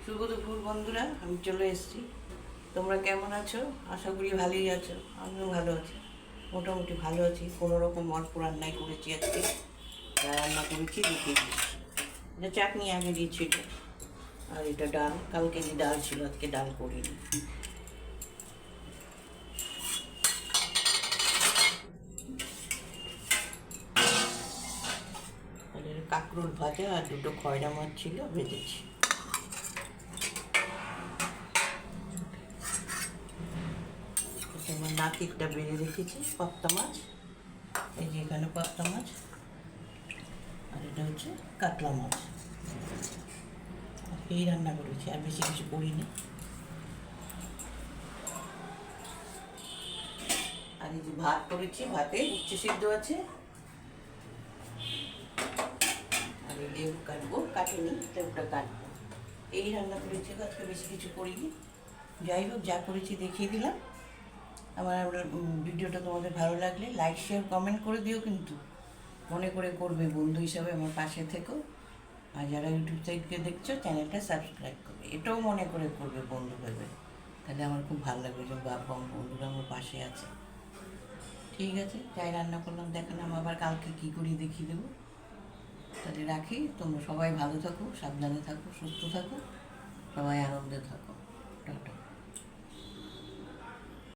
শুভ দুপুর বন্ধুরা, আমি চলে এসেছি। তোমরা কেমন আছো? আশা করি ভালোই আছো। আমিও ভালো আছি, মোটামুটি ভালো আছি। কোনো রকম অল্প রান্নাই করেছি আজকে। যা রান্না করেছি দেখিয়ে দিচ্ছি। এটা চাটনি আগে দিয়েছি এটা, আর এটা ডাল। কালকে যে ডাল ছিল আজকে ডাল করিনি। কাঁকরোল ভাজা আর দুটো খয়রা মাছ ছিল, ভেজেছি। আমার নাকিরটা বেড়ে রেখেছি, পাপ্তা মাছ। এই যে এখানে পাপ্তা মাছ, আর এটা হচ্ছে কাতলা মাছ। এই রান্না করেছি, আর বেশি কিছু করিনি। আর এই যে ভাত করেছি, ভাতে উচ্ছে সিদ্ধ আছে। আর এই লেবু কাটবো, কাটিনি, লেবুটা কাটবো। এই রান্না করেছি, আজকে বেশি কিছু করিনি। যাই হোক, যা করেছি দেখিয়ে দিলাম। আমার ভিডিওটা তোমাদের ভালো লাগলে লাইক শেয়ার কমেন্ট করে দিও, কিন্তু মনে করে করবে, বন্ধু হিসাবে আমার পাশে থেকো। আর যারা ইউটিউব থেকে দেখছো, চ্যানেলটা সাবস্ক্রাইব করবে, এটাও মনে করে করবে বন্ধু ভেবে। তাহলে আমার খুব ভালো লাগবে যে বাবা বন্ধুরা আমার পাশে আছে। ঠিক আছে, যাই রান্না করলাম দেখালাম, আবার কালকে কী করি দেখিয়ে দেবো। তাহলে রাখি, তোমরা সবাই ভালো থাকো, সাবধানে থাকো, সুস্থ থাকো, সবাই আনন্দে থাকো। টাটা।